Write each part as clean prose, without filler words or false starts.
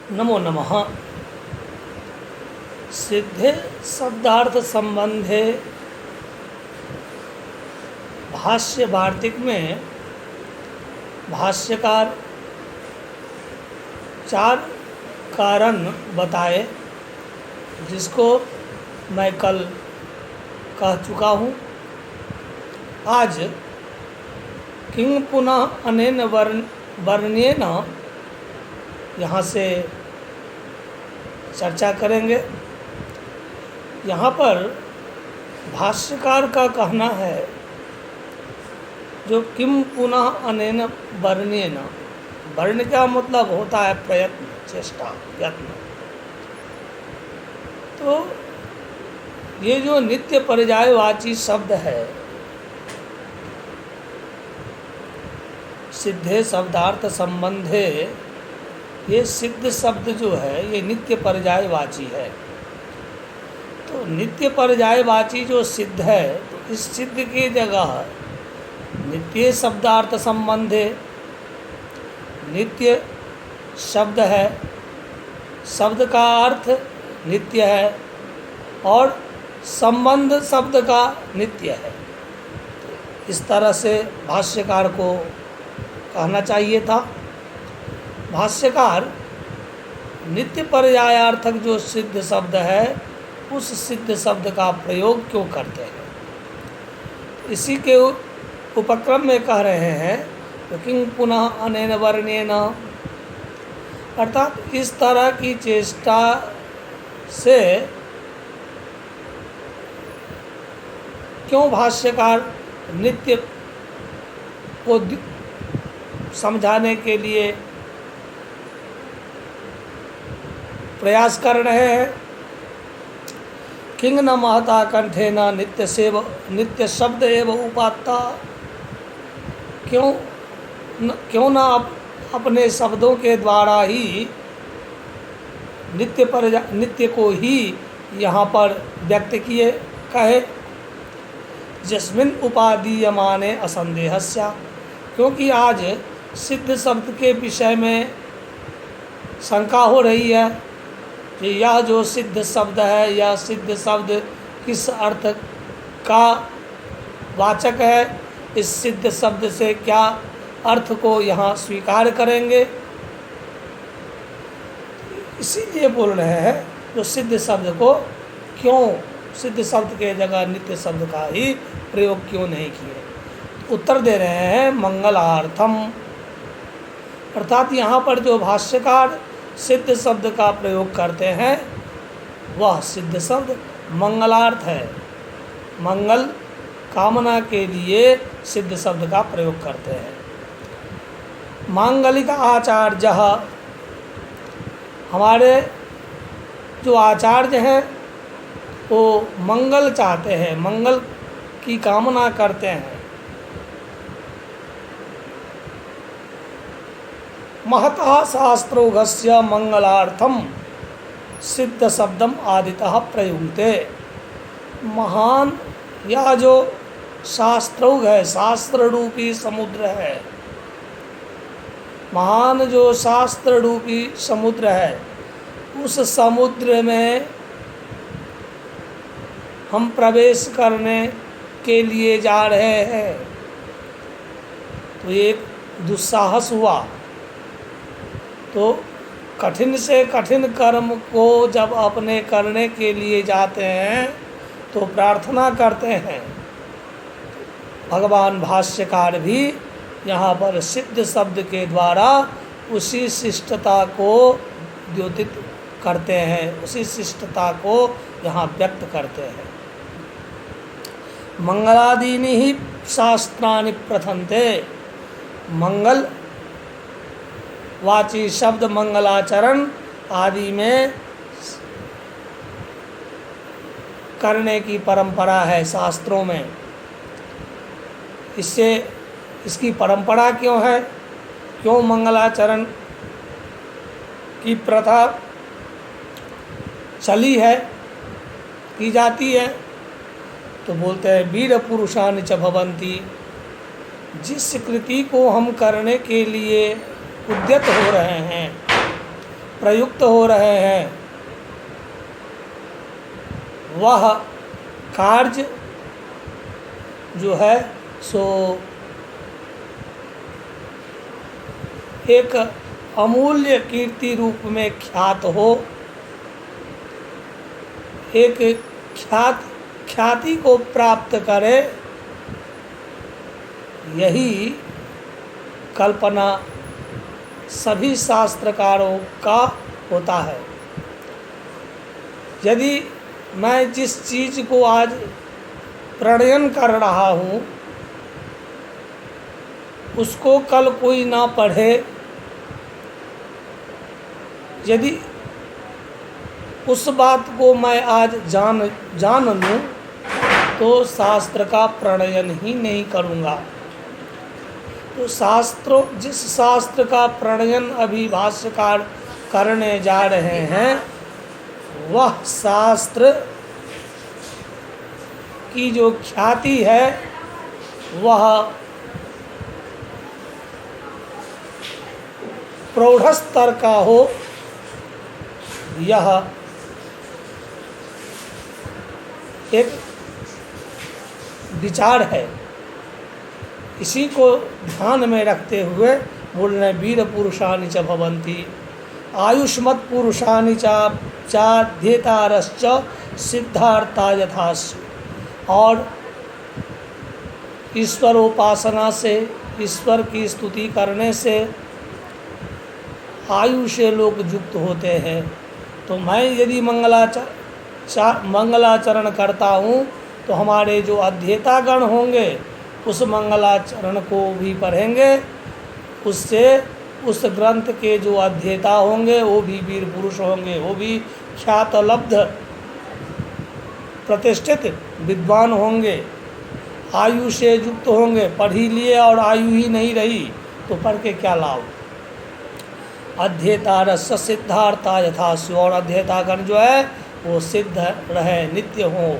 नमो नमः। सिद्धे शब्दार्थ संबंधे भाष्य वार्तिक में भाष्यकार 4 कारण बताए, जिसको मैं कल कह चुका हूँ। आज किंग पुनः अनेन वर्ण्येन यहाँ से चर्चा करेंगे। यहाँ पर भाष्यकार का कहना है, जो किम पुनः अनेन वर्ण्येन, वर्ण का मतलब होता है प्रयत्न, चेष्टा, यत्न। तो ये जो नित्य पर्यायवाची शब्द है, सिद्धे शब्दार्थ संबंधे, ये सिद्ध शब्द जो है ये नित्य पर्यायवाची है। तो नित्य पर्यायवाची जो सिद्ध है, तो इस सिद्ध की जगह नित्य शब्दार्थ संबंधे, नित्य शब्द है, शब्द का अर्थ नित्य है और संबंध शब्द का नित्य है। इस तरह से भाष्यकार को कहना चाहिए था। भाष्यकार नित्य पर्यायार्थक जो सिद्ध शब्द है, उस सिद्ध शब्द का प्रयोग क्यों करते हैं, इसी के उपक्रम में कह रहे हैं। तो किंग पुनः अनेन वर्ण्येन, अर्थात इस तरह की चेष्टा से क्यों भाष्यकार नित्य को समझाने के लिए प्रयास कर रहे हैं। किंग न महता कंठे न नित्य शब्द एवं उपात्ता, क्यों न अपने शब्दों के द्वारा ही नित्य को ही यहाँ पर व्यक्त किए कहे। जस्मिन उपादीयमाने असंदेहस्या, क्योंकि आज सिद्ध शब्द के विषय में शंका हो रही है कि यह जो सिद्ध शब्द है, यह सिद्ध शब्द किस अर्थ का वाचक है, इस सिद्ध शब्द से क्या अर्थ को यहाँ स्वीकार करेंगे। इसीलिए बोल रहे हैं, जो सिद्ध शब्द को क्यों, सिद्ध शब्द के जगह नित्य शब्द का ही प्रयोग क्यों नहीं किए। उत्तर दे रहे हैं मंगलार्थम, अर्थात यहाँ पर जो भाष्यकार सिद्ध शब्द का प्रयोग करते हैं, वह सिद्ध शब्द मंगलार्थ है। मंगल कामना के लिए सिद्ध शब्द का प्रयोग करते हैं। मांगलिक आचार्य, हमारे जो आचार्य हैं वो मंगल चाहते हैं, मंगल की कामना करते हैं। महतः शास्त्रोगस्य मंगलार्थम सिद्ध शब्दम आदितः प्रयुक्ते। महान यह जो शास्त्रोग है, शास्त्र रूपी समुद्र है, महान जो शास्त्र रूपी समुद्र है, उस समुद्र में हम प्रवेश करने के लिए जा रहे हैं। तो एक दुस्साहस हुआ। तो कठिन से कठिन कर्म को जब अपने करने के लिए जाते हैं तो प्रार्थना करते हैं। भगवान भाष्यकार भी यहाँ पर सिद्ध शब्द के द्वारा उसी शिष्टता को द्योतित करते हैं, उसी शिष्टता को यहाँ व्यक्त करते हैं। मंगलादीनि ही शास्त्राणि प्रथन्ते, मंगल वाची शब्द मंगलाचरण आदि में करने की परंपरा है शास्त्रों में। इसकी परंपरा क्यों है, क्यों मंगलाचरण की प्रथा चली है, की जाती है। तो बोलते हैं वीर पुरुषानि च भवन्ति, जिस कृति को हम करने के लिए उद्यत हो रहे हैं, प्रयुक्त हो रहे हैं वह कार्य जो है सो एक अमूल्य कीर्ति रूप में ख्यात हो, एक ख्याति को प्राप्त करे, यही कल्पना सभी शास्त्रकारों का होता है। यदि मैं जिस चीज़ को आज प्रणयन कर रहा हूँ उसको कल कोई ना पढ़े, यदि उस बात को मैं आज जान लूँ तो शास्त्र का प्रणयन ही नहीं करूँगा। तो जिस शास्त्र का प्रणयन अभी भाष्यकार करने जा रहे हैं वह शास्त्र की जो ख्याति है वह प्रौढ़ स्तर का हो, यह एक विचार है। इसी को ध्यान में रखते हुए बोल रहे वीर पुरुषानि च भवन्ति आयुष्मत् पुरुषानि चाध्येतारश्च सिद्धार्था यथास्यु। और ईश्वर उपासना से, ईश्वर की स्तुति करने से आयु से लोग युक्त होते हैं। तो मैं यदि मंगलाचरण करता हूँ तो हमारे जो अध्येतागण होंगे उस मंगलाचरण को भी पढ़ेंगे, उससे उस ग्रंथ के जो अध्येता होंगे वो भी वीर पुरुष होंगे, वो भी ख्यातलब्ध प्रतिष्ठित विद्वान होंगे, आयु से युक्त होंगे। पढ़ ही लिए और आयु ही नहीं रही तो पढ़ के क्या लाभ। अध्येता रस सिद्धार्था यथास्यु। और अध्येतागण जो है वो सिद्ध रहे, नित्य हो,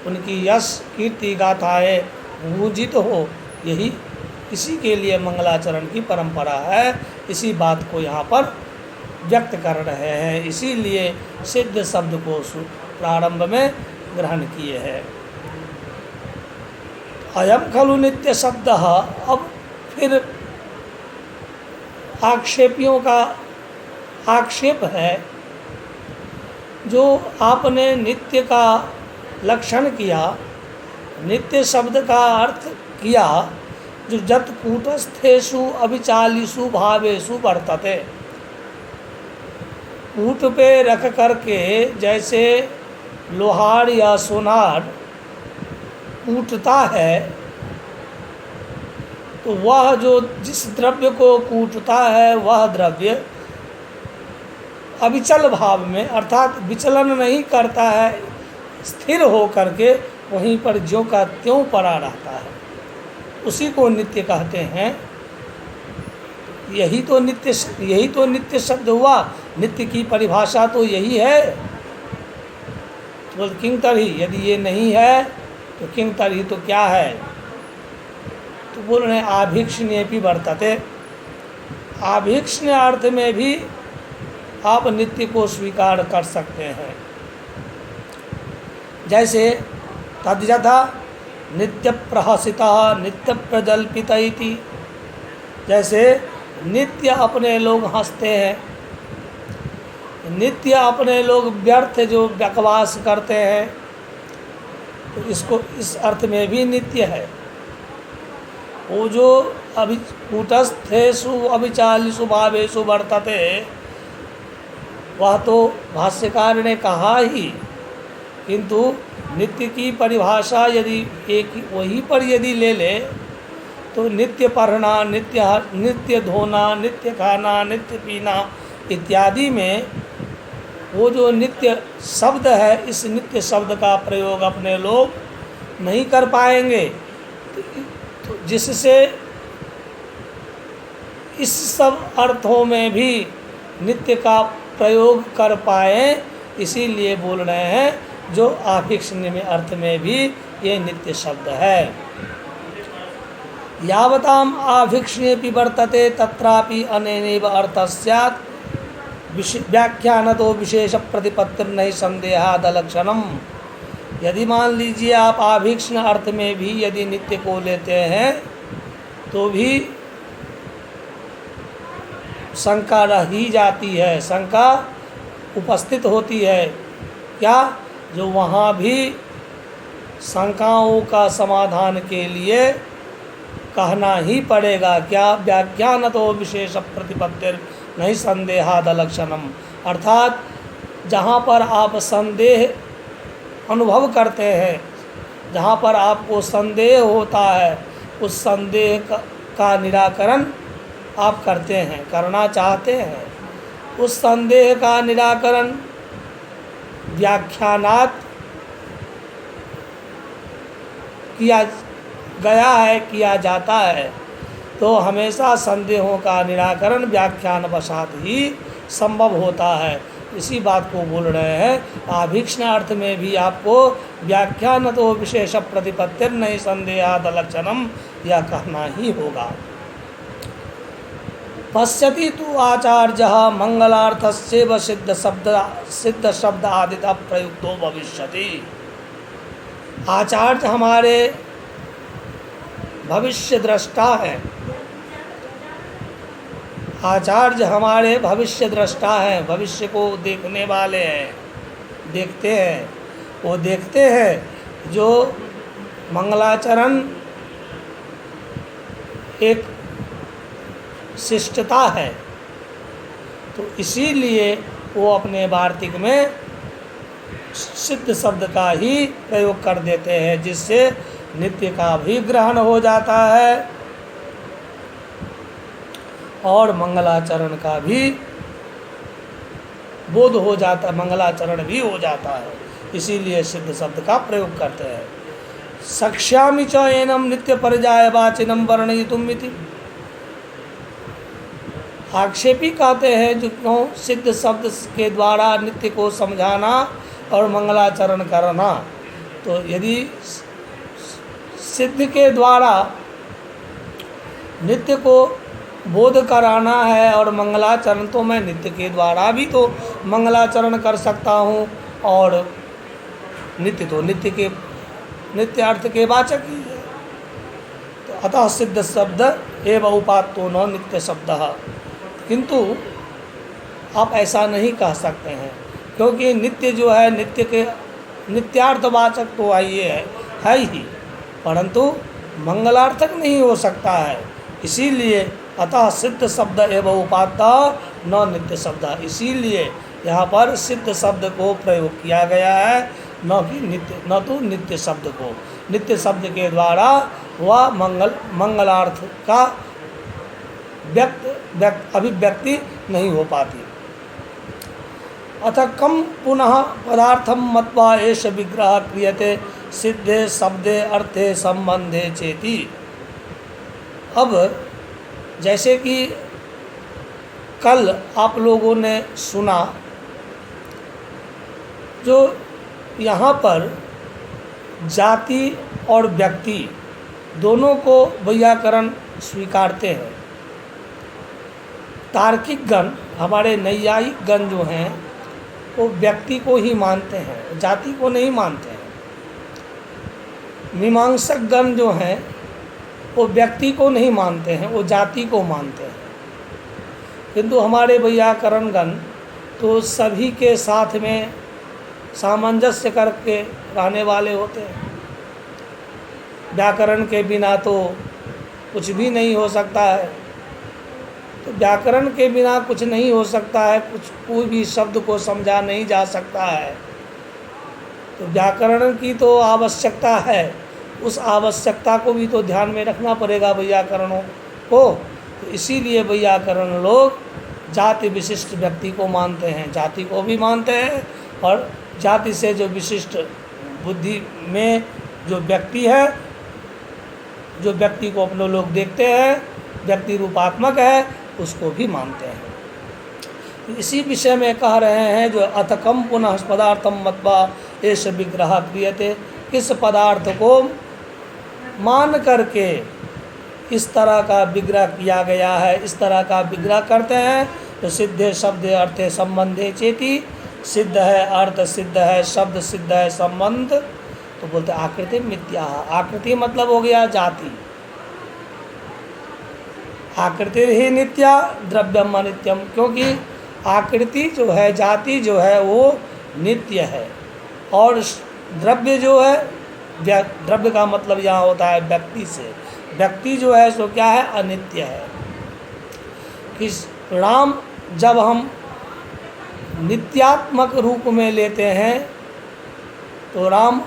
उनकी यश कीर्ति गाथाएँ पूजित हो, यही इसी के लिए मंगलाचरण की परंपरा है। इसी बात को यहाँ पर व्यक्त कर रहे हैं, इसीलिए सिद्ध शब्द को प्रारंभ में ग्रहण किए हैं। अयम खलु नित्य शब्द। अब फिर आक्षेपियों का आक्षेप है, जो आपने नित्य का लक्षण किया, नित्य शब्द का अर्थ किया, जो जत कूटस्थेषु अविचालिषु भावेषु वर्तते। कूट पे रख करके जैसे लोहार या सोनार कूटता है, तो वह जो जिस द्रव्य को कूटता है वह द्रव्य अविचल भाव में, अर्थात विचलन नहीं करता है, स्थिर हो करके वहीं पर ज्यों का त्यों पड़ा रहता है, उसी को नित्य कहते हैं। यही तो नित्य शब्द हुआ। नित्य की परिभाषा तो यही है। तो किंग तरी, यदि ये नहीं है तो किंग तरी तो क्या है। तो बोल रहे आभिक्षण्य भी वर्तते। आभिक्षण्य अर्थ में भी आप नित्य को स्वीकार कर सकते हैं। जैसे तद्यथा नित्य प्रहसिता नित्य प्रजल्पित इति, जैसे नित्य अपने लोग हंसते हैं, नित्य अपने लोग व्यर्थ जो बकवास करते हैं, तो इसको इस अर्थ में भी नित्य है। वो जो अभी कूटस्थेषु अविचालिषु भावेषु वर्तते, वह तो भाष्यकार ने कहा ही, किंतु नित्य की परिभाषा यदि एक वही पर यदि ले ले तो नित्य पढ़ना, नित्य धोना, नित्य खाना, नित्य पीना इत्यादि में वो जो नित्य शब्द है, इस नित्य शब्द का प्रयोग अपने लोग नहीं कर पाएंगे। तो जिससे इस सब अर्थों में भी नित्य का प्रयोग कर पाए, इसीलिए बोल रहे हैं जो आभिक्षण्य में अर्थ में भी ये नित्य शब्द है। यावताम आभिक्षण्येपि वर्तते तत्रापि अनेनैव अर्थः स्यात्। व्याख्यान तो विशेष प्रतिपत्ति नहीं संदेहाद लक्षणम। यदि मान लीजिए आप आभीक्ष्ण अर्थ में भी यदि नित्य को लेते हैं तो भी शंका रह ही जाती है, शंका उपस्थित होती है। क्या? जो वहाँ भी शंकाओं का समाधान के लिए कहना ही पड़ेगा। क्या? व्याख्यान तो विशेष प्रतिपत्ति नहीं संदेहाद लक्षणम। अर्थात जहाँ पर आप संदेह अनुभव करते हैं, जहाँ पर आपको संदेह होता है, उस संदेह का निराकरण आप करते हैं, करना चाहते हैं। उस संदेह का निराकरण व्याख्यानात किया गया है, किया जाता है। तो हमेशा संदेहों का निराकरण व्याख्यान वशात ही संभव होता है। इसी बात को बोल रहे हैं। आभीक्ष्ण अर्थ में भी आपको व्याख्यान तो विशेष प्रतिपत्ति नहीं संदेहाद लक्षणम यह कहना ही होगा। पश्यति तु आचार्य मंगलार्थस्यैव सिद्ध शब्द आदितः प्रयुक्तो भविष्यति। आचार्य हमारे भविष्य दृष्टा हैं। आचार्य हमारे भविष्य दृष्टा हैं, भविष्य को देखने वाले हैं, देखते हैं। वो देखते हैं जो मंगलाचरण एक शिष्टता है, तो इसीलिए वो अपने वार्तिक में सिद्ध शब्द का ही प्रयोग कर देते हैं, जिससे नित्य का भी ग्रहण हो जाता है और मंगलाचरण का भी बोध हो जाता, मंगलाचरण भी हो जाता है। इसीलिए सिद्ध शब्द का प्रयोग करते हैं। सक्ष्यामि च एनम नित्य परिजाय वाचिनम वर्णयितुम इति। आक्षेपी कहते हैं जो क्यों सिद्ध शब्द के द्वारा नित्य को समझाना और मंगलाचरण करना। तो यदि सिद्ध के द्वारा नित्य को बोध कराना है और मंगलाचरण, तो मैं नित्य के द्वारा भी तो मंगलाचरण कर सकता हूँ। और नित्य तो नित्य अर्थ के वाचक ही है। तो अतः सिद्ध शब्द एवं उपात्तो न नित्य शब्द। किंतु आप ऐसा नहीं कह सकते हैं, क्योंकि नित्य जो है नित्य के नित्यार्थवाचक तो है ही, परंतु मंगलार्थक नहीं हो सकता है। इसीलिए अतः सिद्ध शब्द एवं उपात्ता न नित्य शब्द। इसीलिए यहाँ पर सिद्ध शब्द को प्रयोग किया गया है, न तो नित्य शब्द को। नित्य शब्द के द्वारा वह मंगलार्थ का अभिव्यक्ति नहीं हो पाती। अथ कम पुनः पदार्थम मत्वा एष विग्रह क्रियते सिद्धे शब्दे अर्थे संबंधे चेति। अब जैसे कि कल आप लोगों ने सुना, जो यहाँ पर जाति और व्यक्ति दोनों को वैयाकरण स्वीकारते हैं। तार्किक गण, हमारे नैयायिक गण जो हैं, वो व्यक्ति को ही मानते हैं, जाति को नहीं मानते हैं। मीमांसक गण जो हैं वो व्यक्ति को नहीं मानते हैं, वो जाति को मानते हैं। किंतु हमारे वैयाकरण गण तो सभी के साथ में सामंजस्य करके रहने वाले होते हैं। व्याकरण के बिना तो कुछ भी नहीं हो सकता है। तो व्याकरण के बिना कुछ नहीं हो सकता है, कोई भी शब्द को समझा नहीं जा सकता है। तो व्याकरण की तो आवश्यकता है, उस आवश्यकता को भी तो ध्यान में रखना पड़ेगा वैयाकरणों को। तो इसीलिए वैयाकरण लोग जाति विशिष्ट व्यक्ति को मानते हैं, जाति को भी मानते हैं, और जाति से जो विशिष्ट बुद्धि में जो व्यक्ति है, जो व्यक्ति को अपने लोग देखते हैं, व्यक्ति रूपात्मक है, उसको भी मानते हैं। तो इसी विषय में कह रहे हैं जो अतकम पुनः पदार्थम मत्वा एष विग्रह क्रियते। इस पदार्थ को मान करके इस तरह का विग्रह किया गया है, इस तरह का विग्रह करते हैं तो सिद्धे शब्दे अर्थे संबंधे चेति, सिद्ध है अर्थ, सिद्ध है शब्द, सिद्ध है संबंध, तो बोलते आकृति मिथ्या। आकृति मतलब हो गया जाति, आकृति ही नित्या द्रव्यम अनित्यम, क्योंकि आकृति जो है, जाति जो है वो नित्य है, और द्रव्य जो है, द्रव्य का मतलब यहाँ होता है व्यक्ति से, व्यक्ति जो है सो क्या है, अनित्य है। किस राम जब हम नित्यात्मक रूप में लेते हैं तो राम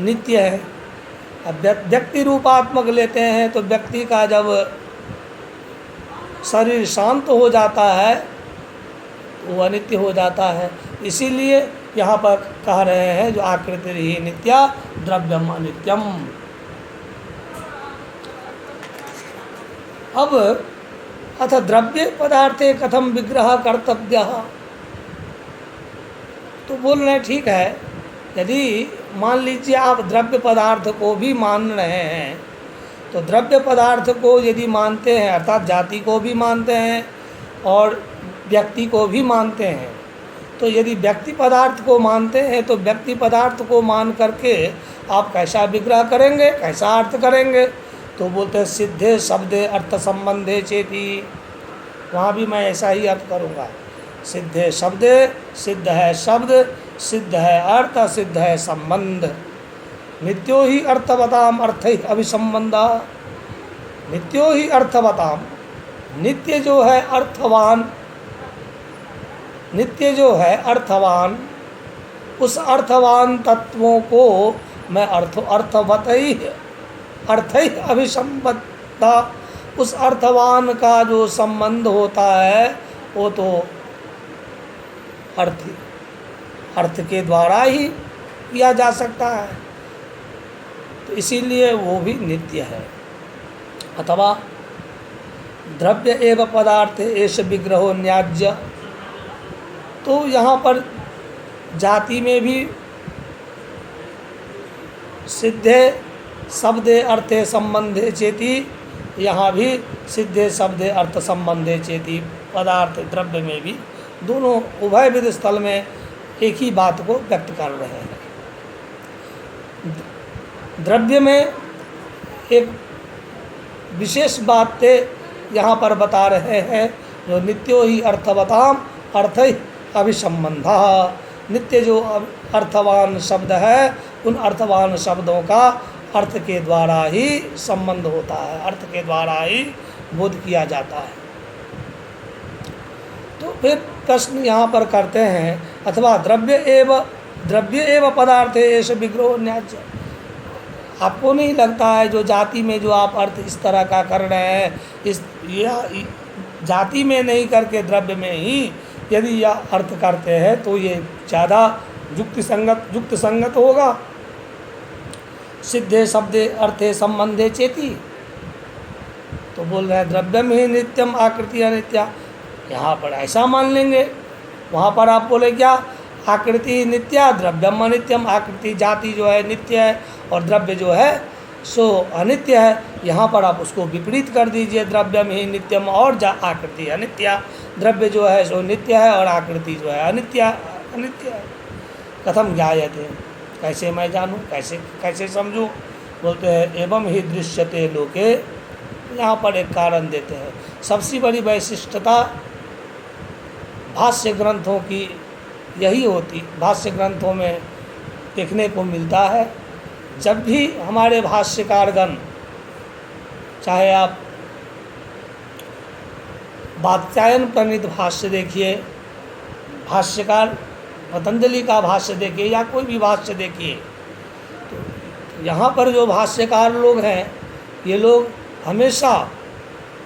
नित्य है, अब व्यक्ति रूपात्मक लेते हैं तो व्यक्ति का जब शरीर शांत हो जाता है तो वो अनित्य हो जाता है। इसीलिए यहाँ पर कह रहे हैं जो आकृति ही नित्या द्रव्यम अनित्यम। अब अथ द्रव्य पदार्थे कथम विग्रह कर्तव्य, तो बोल रहे ठीक है, यदि मान लीजिए आप द्रव्य पदार्थ को भी मान रहे हैं, तो द्रव्य पदार्थ को यदि मानते हैं अर्थात जाति को भी मानते हैं और व्यक्ति को भी मानते हैं, तो यदि व्यक्ति पदार्थ को मानते हैं तो व्यक्ति पदार्थ को मान करके आप कैसा विग्रह करेंगे, कैसा अर्थ करेंगे, तो बोलते हैं सिद्धे शब्दे अर्थ संबंधे चेति। वहाँ भी मैं ऐसा ही अर्थ करूँगा, सिद्धे शब्दे, सिद्ध है शब्द, सिद्ध है अर्थ, सिद्ध है संबंध। नित्यो ही अर्थवताम अर्थ ही अभिसंबंधा, नित्यो ही अर्थवताम, नित्य जो है अर्थवान, नित्य जो है अर्थवान, उस अर्थवान तत्वों को मैं अर्थवत ही अभिसंबद्धा, उस अर्थवान का जो संबंध होता है वो तो अर्थ के द्वारा ही किया जा सकता है, तो इसीलिए वो भी नित्य है। अथवा द्रव्य एव पदार्थ एष विग्रहो न्याज्य, तो यहाँ पर जाति में भी सिद्धे शब्दे अर्थे संबंधे चेति, यहाँ भी सिद्धे शब्दे अर्थ संबंधे चेति, पदार्थ द्रव्य में भी दोनों उभय विध स्थल में एक ही बात को व्यक्त कर रहे हैं। द्रव्य में एक विशेष बात यहाँ पर बता रहे हैं, जो नित्यो ही अर्थवताम अर्थ ही अभिसंबंधा, नित्य जो अर्थवान शब्द है उन अर्थवान शब्दों का अर्थ के द्वारा ही संबंध होता है, अर्थ के द्वारा ही बोध किया जाता है। तो फिर प्रश्न यहाँ पर करते हैं, अथवा द्रव्य एव पदार्थ एष विग्रहो न्याज्य। आपको नहीं लगता है जो जाति में जो आप अर्थ इस तरह का कर रहे हैं, इस जाति में नहीं करके द्रव्य में ही यदि यह अर्थ करते हैं तो ये ज़्यादा युक्ति संगत होगा। सिद्धे शब्दे अर्थे संबंधे चेति, तो बोल रहे हैं द्रव्यम ही नित्यम आकृति अनित्या, यहाँ पर ऐसा मान लेंगे, वहाँ पर आप बोले क्या, आकृति नित्या द्रव्यम अनित्यम, आकृति जाति जो है नित्य है और द्रव्य जो है सो अनित्य है। यहाँ पर आप उसको विपरीत कर दीजिए, द्रव्यम ही नित्यम और आकृति अनित्या, द्रव्य जो है सो नित्य है और आकृति जो है अनित्य है। कथम ज्ञायते, कैसे मैं जानूँ, कैसे समझूँ, बोलते हैं एवं ही दृश्यते लोके। यहाँ पर एक कारण देते हैं, सबसे बड़ी वैशिष्टता भाष्य ग्रंथों की यही होती, भाष्य ग्रंथों में देखने को मिलता है। जब भी हमारे भाष्यकारगण, चाहे आप वात्स्यायन प्रणीत भाष्य देखिए, भाष्यकार पतंजलि का भाष्य देखिए या कोई भी भाष्य देखिए, तो यहाँ पर जो भाष्यकार लोग हैं ये लोग हमेशा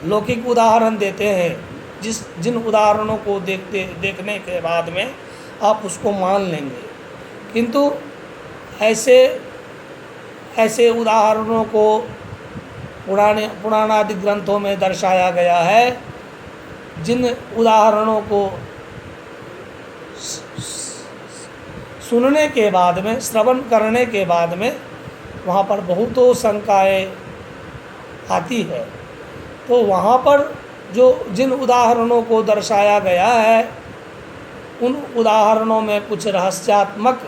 लौकिक उदाहरण देते हैं, जिन उदाहरणों को देखने के बाद में आप उसको मान लेंगे, किंतु ऐसे उदाहरणों को पुराणादि ग्रंथों में दर्शाया गया है, जिन उदाहरणों को सुनने के बाद में, श्रवण करने के बाद में वहाँ पर बहुतों शंकाएँ आती है। तो वहाँ पर जो जिन उदाहरणों को दर्शाया गया है उन उदाहरणों में कुछ रहस्यात्मक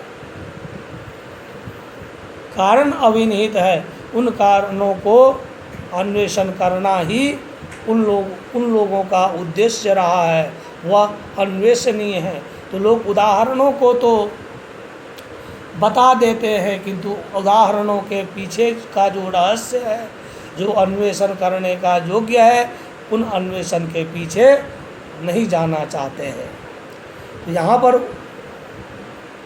कारण अभिनिहित है। उन कारणों को अन्वेषण करना ही उन लोगों का उद्देश्य रहा है, वह अन्वेषणीय है। तो लोग उदाहरणों को तो बता देते हैं, किंतु उदाहरणों के पीछे का जो रहस्य है, जो अन्वेषण करने का योग्य है, उन अन्वेषण के पीछे नहीं जाना चाहते हैं। तो यहाँ पर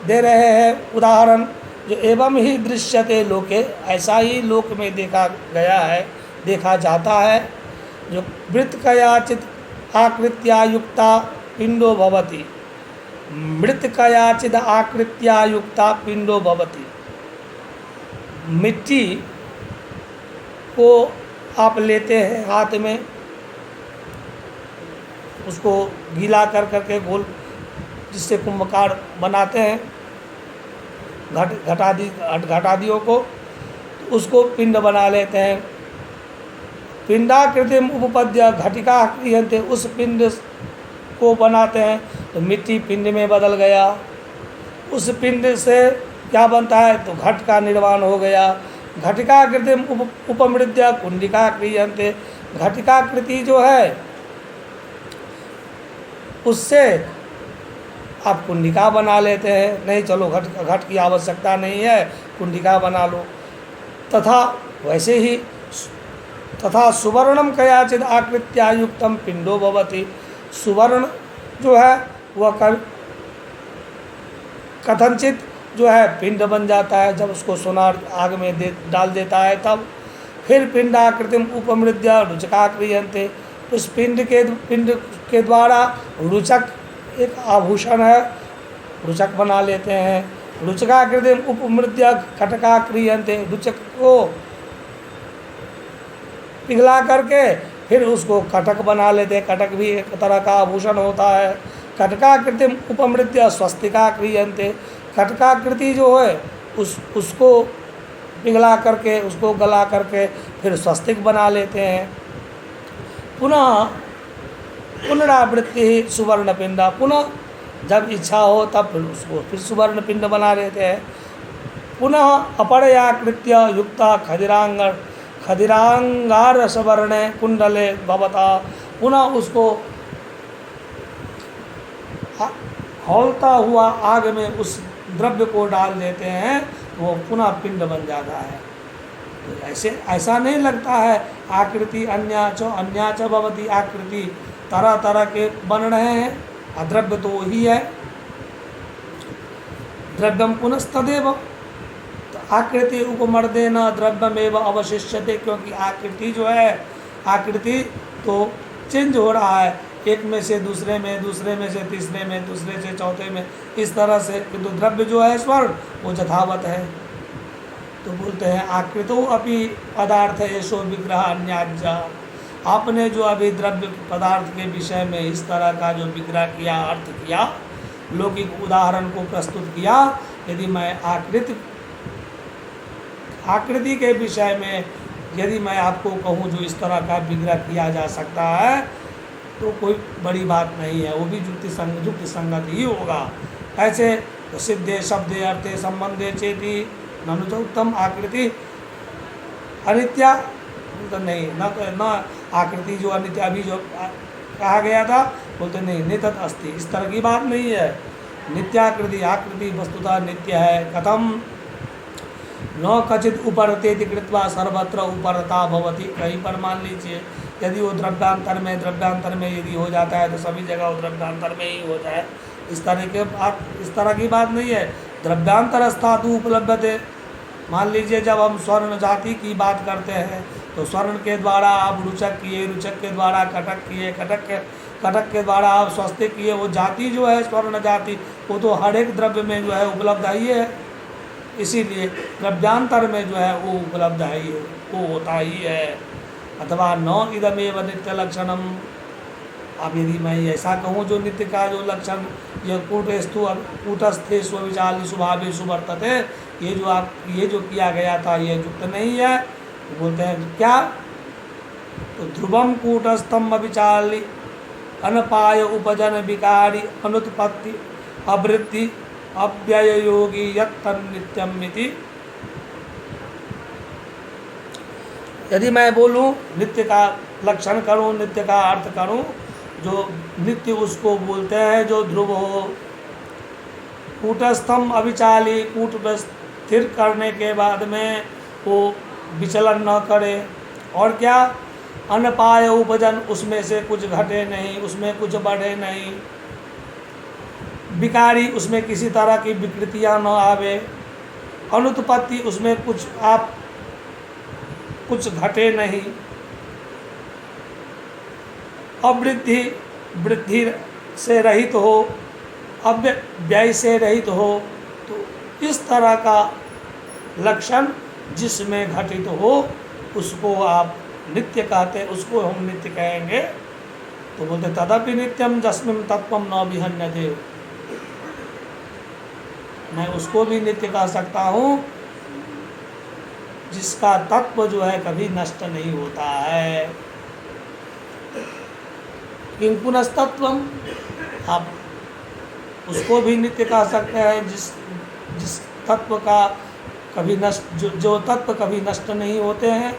दे रहे हैं उदाहरण, जो एवं ही दृश्यते लोके, ऐसा ही लोक में देखा गया है, देखा जाता है। जो वृत्त कयाचित आकृत्या युक्ता पिंडो भवति, मृत कयाचिद आकृत्या युक्ता पिंडो भवति। मिट्टी को आप लेते हैं हाथ में, उसको गीला कर करके गोल, जिससे कुंभकार बनाते हैं घटादियों को, तो उसको पिंड बना लेते हैं। पिंडाकृतिम उपपद्य घटिका क्रियन्ते, उस पिंड को बनाते हैं तो मिट्टी पिंड में बदल गया। उस पिंड से क्या बनता है, तो घट का निर्माण हो गया। घटिका कृतिम उपमृद्य कुंडिका क्रियन्ते, घटिकाकृति जो है उससे आप कुंडिका बना लेते हैं। नहीं, चलो घट की आवश्यकता नहीं है, कुंडिका बना लो। तथा वैसे ही तथा सुवर्णम कयाचिद आकृत्या युक्तम पिंडो भवति, सुवर्ण जो है वह कथनचित जो है पिंड बन जाता है। जब उसको सोनार आग में डाल देता है तब। फिर पिंडाकृतिम उपमृद्य रुचका क्रियन्ते, उस पिंड के द्वारा रुचक, एक आभूषण है, रुचक बना लेते हैं। रुचकाकृतिम उपमृद्य कटका क्रियन्ते, रुचक को पिघला करके फिर उसको कटक बना लेते हैं। कटक भी एक तरह का आभूषण होता है। कटकाकृतिम उपमृद्य स्वस्तिका क्रियन्ते, कटकाकृति जो है उसको पिघला करके, उसको गला करके फिर स्वस्तिक बना लेते हैं। पुनः पुनरावृत्ति सुवर्ण पिंडा, पुनः जब इच्छा हो तब फिर उसको फिर सुवर्ण पिंड बना लेते हैं। पुनः अपरयाकृत्य युक्ता खदिरांगार सवर्णे कुंडले भवता, पुनः उसको खौलता हुआ आग में उस द्रव्य को डाल देते हैं, वो पुनः पिंड बन जाता है। तो ऐसा नहीं लगता है आकृति अन्याच भवति, आकृति तरह तरह के बन रहे हैं, अद्रव्य तो वही है। द्रव्यम पुनस्तदेव, तो आकृति उपमर्देन द्रव्यमेव अवशिष्यते, क्योंकि आकृति जो है, आकृति तो चेंज हो रहा है, एक में से दूसरे में, दूसरे में से तीसरे में, दूसरे से चौथे में, इस तरह से। किंतु द्रव्य जो है स्वर्ण वो यथावत है। तो बोलते हैं आकृतो अपि पदार्थ एषो विग्रह अन्याज्य, आपने जो अभी द्रव्य पदार्थ के विषय में इस तरह का जो विग्रह किया, अर्थ किया, लौकिक उदाहरण को प्रस्तुत किया, यदि मैं आकृति के विषय में यदि मैं आपको कहूँ जो इस तरह का विग्रह किया जा सकता है, तो कोई बड़ी बात नहीं है, वो भी युक्ति संगत ही होगा। ऐसे तो सिद्धे शब्दे अर्थे संबंधे चेति ननु च उत्तम आकृति अनित्या, तो नहीं, न आकृति जो अनित्य अभी जो कहा गया था, बोलते नहीं, नितत अस्ति, इस तरह की बात नहीं है। नित्याकृति, आकृति वस्तुतः नित्य है। कथम न कचित उपरते कृत्वा सर्वत्र उपरता भवति, कहीं पर मान लीजिए यदि वो द्रव्यांतर में यदि हो जाता है तो सभी जगह वो द्रव्यांतर में ही होता है, इस तरह की बात नहीं है। द्रव्यांतर स्थातु उपलब्धते, मान लीजिए जब हम स्वर्ण जाति की बात करते हैं तो स्वर्ण के द्वारा आप रुचक किए, रुचक के द्वारा कटक किए, कटक के द्वारा आप स्वस्तिक किए, वो जाति जो है स्वर्ण जाति वो तो हर एक द्रव्य में जो है उपलब्ध ही है, इसीलिए द्रव्यांतर में जो है वो उपलब्ध है ही, वो होता ही है। अथवा न इदमेव नित्य लक्षणम, अब यदि मैं ऐसा कहूँ जो नित्य का जो लक्षण यह कूटस्थे स्वविचाली स्वभावे सुवर्तते, ये जो किया गया था ये युक्त नहीं है। तो बोलते हैं क्या, तो ध्रुवम कूटस्थम अभिचाली अनपाय उपजन विकारी अनुत्पत्ति अवृद्धि अव्यय योगी यत्तन्नित्यम इति। यदि मैं बोलूं नित्य का लक्षण करूं, नित्य का अर्थ करूं, जो नित्य उसको बोलते हैं जो ध्रुव हो। कूटस्थम अभिचाली, कूट में स्थिर करने के बाद में वो विचलन न करे। और क्या? अनपाय उपजन, उसमें से कुछ घटे नहीं, उसमें कुछ बढ़े नहीं। विकारी, उसमें किसी तरह की विकृतियां न आवे। अनुत्पत्ति, उसमें कुछ घटे नहीं। अवृद्धि, वृद्धि से रहित हो, अव्यय से रहित हो। तो इस तरह का लक्षण जिसमें घटित हो उसको आप नित्य कहते, उसको हम नित्य कहेंगे। तो बोलते तदपि नित्यम जस्मिन् तत्वम न विहन्यते। मैं उसको भी नित्य कह सकता हूँ जिसका तत्व जो है कभी नष्ट नहीं होता है। किं पुनस्तत्वम, आप उसको भी नित्य कह सकते हैं जिस तत्व का कभी नष्ट, जो तत्व कभी नष्ट नहीं होते हैं।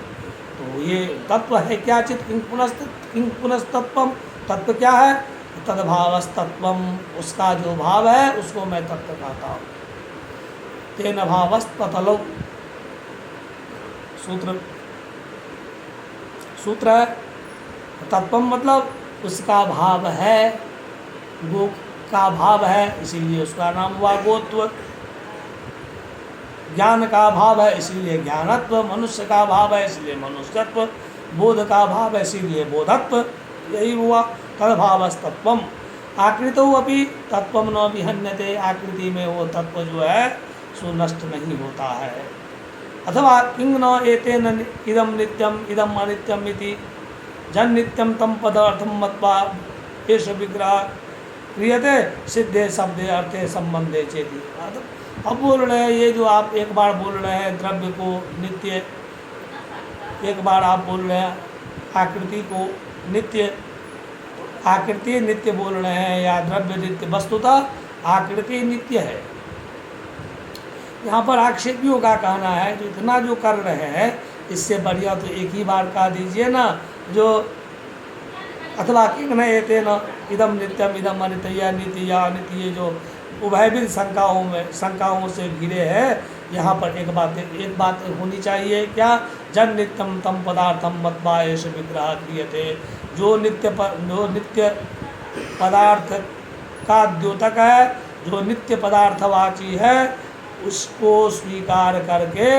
तो ये तत्व है क्या? चित किं पुनस्तत्वम, तत्व क्या है? तद्भावस्तत्वम, उसका जो भाव है उसको मैं तत्व कहता हूँ। तेन भावस्ततलो, सूत्र है। तत्वम मतलब उसका भाव है, गो का भाव है, इसीलिए उसका नाम हुआ गोत्व। ज्ञान का भाव है इसलिए ज्ञानत्व, मनुष्य का भाव है इसलिए मनुष्यत्व, बोध का भाव है इसलिए बोधत्व। यही हुआ तद्भावस्तत्वम। आकृतौ अपि तत्वम न विहन्यते, आकृति में वो तत्व जो है सो नष्ट नहीं होता है। अथवा किंग न एतेन इदम नित्यम इदम अनित्यम इति जन नित्यम तम पदार्थम मत्वा एष विग्रह क्रियते सिद्धे शब्दे अर्थे संबंधे चेति। अब बोल रहे हैं ये जो आप एक बार बोल रहे हैं द्रव्य को नित्य, एक बार आप बोल रहे हैं आकृति को नित्य, आकृति नित्य बोल रहे हैं या द्रव्य नित्य। वस्तुतः आकृति नित्य है। यहाँ पर आक्षेपियों का कहना है जो इतना जो कर रहे हैं इससे बढ़िया तो एक ही बार कह दीजिए ना, जो अथवा किंग न एतेन इदम नित्यम इदम अनित्य नित्य या अनित्य, जो उभयविध शंकाओं से घिरे हैं। यहाँ पर एक बात होनी चाहिए क्या? जन नित्यम तम पदार्थम मत्वा एष विग्रह क्रियते। जो नित्य पदार्थ का द्योतक है, जो नित्य पदार्थवाची है, उसको स्वीकार करके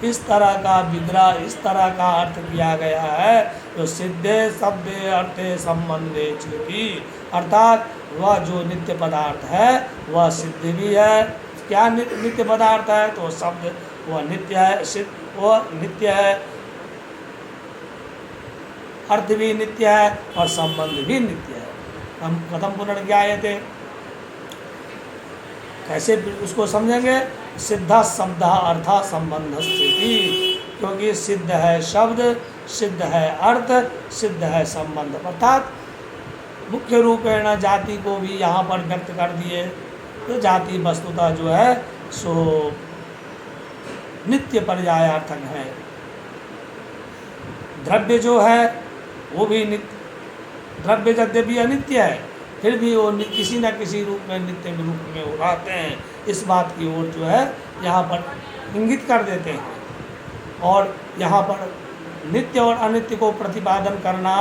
इस तरह का विग्रह, इस तरह का अर्थ किया गया है जो सिद्धे शब्दे अर्थे संबंधे चेति। अर्थात वह जो नित्य पदार्थ है वह सिद्ध भी है। क्या नित्य पदार्थ है? तो शब्द वह नित्य है, सिद्ध वह नित्य है, अर्थ भी नित्य है और संबंध भी नित्य है। हम कथम पुनर्ज्ञायते, कैसे उसको समझेंगे? सिद्धा शब्द अर्थ संबंध स्थिति, क्योंकि सिद्ध है शब्द, सिद्ध है अर्थ, सिद्ध है संबंध। अर्थात मुख्य रूपेण जाति को भी यहाँ पर व्यक्त कर दिए। तो जाति वस्तुतः जो है सो नित्य पर्यायार्थक है। द्रव्य जो है वो भी नित्य, द्रव्य यद्यपि अनित्य है फिर भी वो किसी न किसी रूप में नित्य रूप में उड़ाते हैं। इस बात की ओर जो है यहाँ पर इंगित कर देते हैं। और यहाँ पर नित्य और अनित्य को प्रतिपादन करना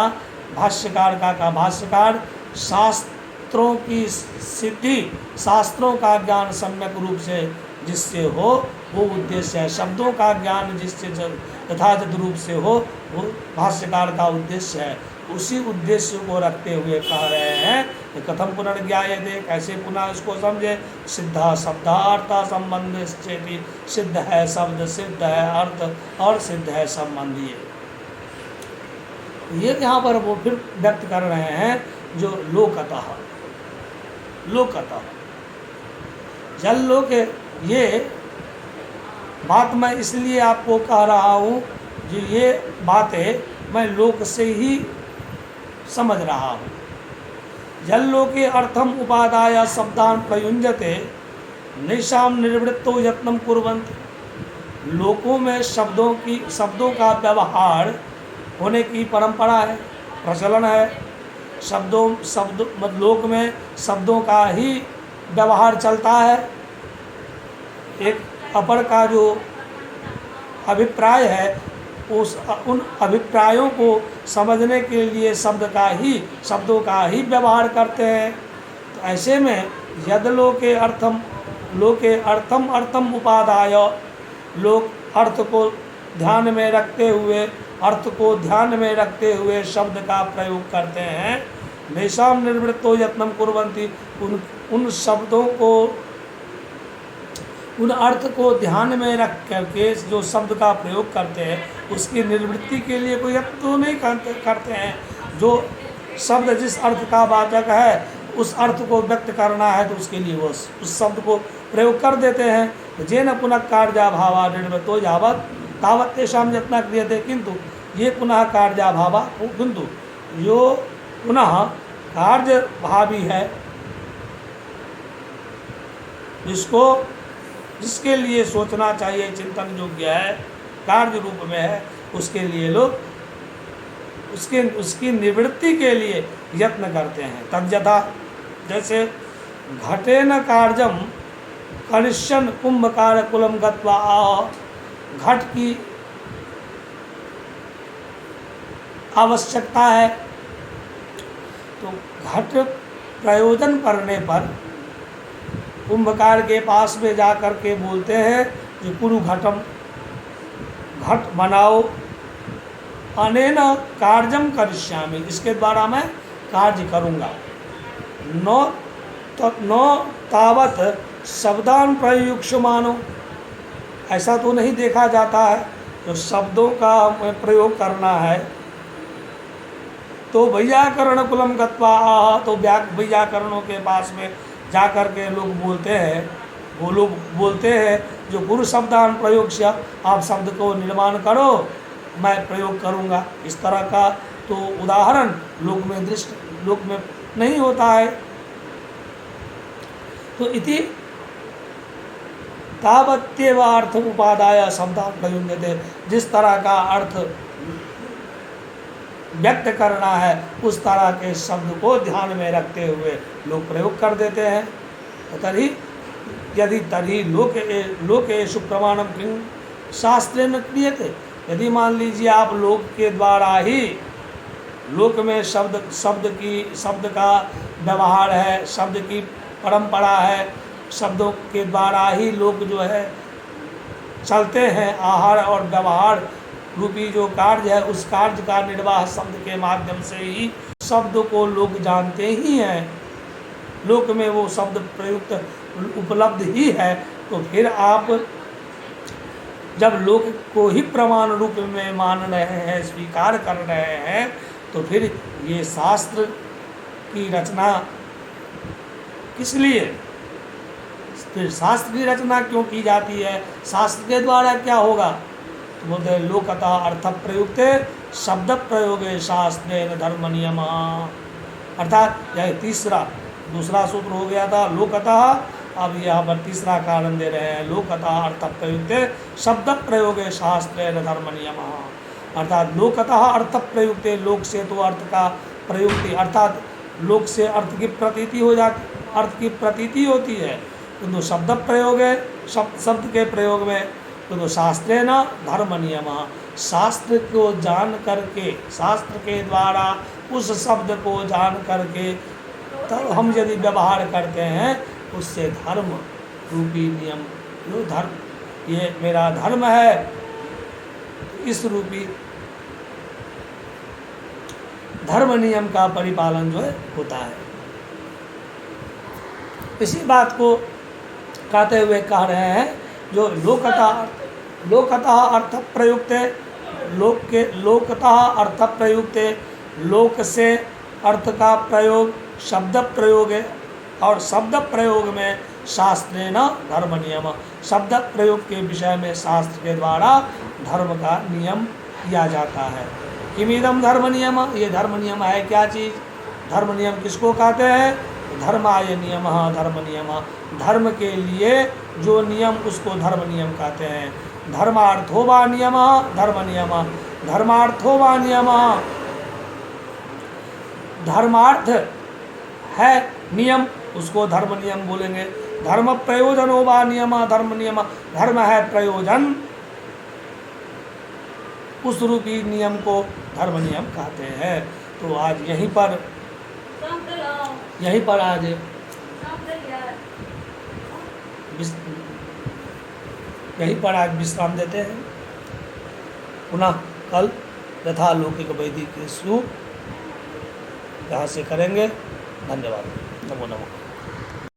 भाष्यकार का भाष्यकार शास्त्रों की सिद्धि, शास्त्रों का ज्ञान सम्यक रूप से जिससे हो वो उद्देश्य है। शब्दों का ज्ञान जिससे यथार्थ रूप से हो वो भाष्यकार का उद्देश्य है। उसी उद्देश्य को रखते हुए कह रहे हैं कथम पुनर्ज्ञायते, कैसे पुनः इसको समझे? सिद्धा शब्दार्थ संबंध चेति, सिद्ध है शब्द, सिद्ध है अर्थ और सिद्ध है संबंधी। ये यहाँ पर वो फिर व्यक्त कर रहे हैं जो लोकतः जल लोक। ये बात मैं इसलिए आपको कह रहा हूँ जो ये बातें मैं लोक से ही समझ रहा हूँ। यल्लोके अर्थम उपादाय शब्दान प्रयुंजते नैषाम निर्वृत्तो यत्नम कुर्वन्ति। लोकों में शब्दों का व्यवहार होने की परंपरा है, प्रचलन है। लोक में शब्दों का ही व्यवहार चलता है। एक अपर का जो अभिप्राय है उन अभिप्रायों को समझने के लिए शब्दों का ही व्यवहार करते हैं। तो ऐसे में यद लोके अर्थम उपादाय, लोक अर्थ को ध्यान में रखते हुए शब्द का प्रयोग करते हैं। नैषाम निर्वृत्तो यत्नम कुर्वन्ति, उन अर्थ को ध्यान में रख करके जो शब्द का प्रयोग करते हैं उसकी निवृत्ति के लिए कोई यत्न तो नहीं करते हैं। जो शब्द जिस अर्थ का वाचक है उस अर्थ को व्यक्त करना है तो उसके लिए वो उस शब्द को प्रयोग कर देते हैं। जेन पुनः कार्याभावा निर्वृत्तो यावत् तावत् तेषां यत्नः क्रियते, किंतु ये पुनः कार्याभावा, किंतु जो पुनः कार्यभावी है, जिसके लिए सोचना चाहिए, चिंतन योग्य है, कार्य रूप में है, उसके लिए लोग उसकी निवृत्ति के लिए यत्न करते हैं। तद्यथा, जैसे घटेन कार्यम करिष्यन् कुंभकार कुलम गत्वा आह, घट की आवश्यकता है तो घट प्रयोजन पड़ने पर कुंभकार के पास में जा कर के बोलते हैं कि कुरु घटम, घट बनाओ, अनेन कार्यम करिष्यामि, इसके द्वारा मैं कार्य करूँगा। न तावत शब्दान प्रयुक्ष्यमानो, ऐसा तो नहीं देखा जाता है। तो शब्दों का प्रयोग करना है तो वैयाकरण कुलम गत्वा आह, तो वैयाकरणों के पास में जा कर के लोग बोलते हैं जो गुरु शब्दान प्रयोग से, आप शब्द को निर्माण करो, मैं प्रयोग करूँगा। इस तरह का तो उदाहरण लोक में नहीं होता है। तो इति तावत्येव अर्थ उपादाय शब्दान प्रयुज्यते, जिस तरह का अर्थ व्यक्त करना है उस तरह के शब्द को ध्यान में रखते हुए लोग प्रयोग कर देते हैं। तरी लोकेषु प्रमाणम किं शास्त्रेण क्रियते, यदि मान लीजिए आप लोक के द्वारा ही, लोक में शब्द का व्यवहार है, शब्द की परंपरा है, शब्दों के द्वारा ही लोग जो है चलते हैं, आहार और व्यवहार रूपी जो कार्य है उस कार्य का निर्वाह शब्द के माध्यम से ही शब्द को लोग जानते ही हैं, लोक में वो शब्द प्रयुक्त उपलब्ध ही है। तो फिर आप जब लोक को ही प्रमाण रूप में मान रहे हैं, स्वीकार कर रहे हैं, तो फिर ये शास्त्र की रचना किस लिए, फिर शास्त्र की रचना क्यों की जाती है, शास्त्र के द्वारा क्या होगा? तो बोलते हैं लोकतः अर्थ प्रयुक्ते शब्द प्रयोगे शास्त्रेण धर्म नियम, अर्थात यह दूसरा सूत्र हो गया था लोकतः, अब यहाँ पर तीसरा कारण दे रहे हैं लोकतः अर्थ प्रयुक्ते शब्द प्रयोगे शास्त्रेण धर्म नियम, अर्थात लोकतः अर्थ प्रयुक्ते, लोक से तो अर्थ का प्रयुक्ति, अर्थात लोक से अर्थ की प्रतीति होती है, किंतु शब्द प्रयोग है, शब्द के प्रयोग में किंतु शास्त्रेण धर्म नियम, शास्त्र को जान करके, शास्त्र के द्वारा उस शब्द को जान करके तब हम यदि व्यवहार करते हैं उससे धर्म रूपी नियम, जो धर्म ये मेरा धर्म है, इस रूपी धर्म नियम का परिपालन जो है होता है। इसी बात को कहते हुए कह रहे हैं जो लोकतः अर्थ प्रयुक्त, लोकतः अर्थ प्रयुक्त, लोक से अर्थ का प्रयोग शब्द प्रयोग है, और शब्द प्रयोग में शास्त्रेण धर्म नियम, शब्द प्रयोग के विषय में शास्त्र के द्वारा धर्म का नियम किया जाता है। किमिदम धर्म नियम, ये धर्म नियम है क्या चीज़? धर्म नियम किसको कहते हैं? धर्माय नियम, धर्म नियम, धर्म के लिए जो नियम उसको धर्म नियम कहते हैं। धर्मार्थो वा नियम, धर्म नियम, धर्मार्थो वा नियम, धर्मार्थ है नियम, उसको धर्म नियम बोलेंगे। धर्म प्रयोजनो वा नियम, धर्म नियम, धर्म है प्रयोजन, उस रूपी नियम को धर्म नियम कहते हैं। तो आज यहीं पर आज यहीं पर आज विश्राम देते हैं। पुनः कल यथा लौकिक वैदिक सूत्र यहाँ से करेंगे। धन्यवाद। नमो नमः।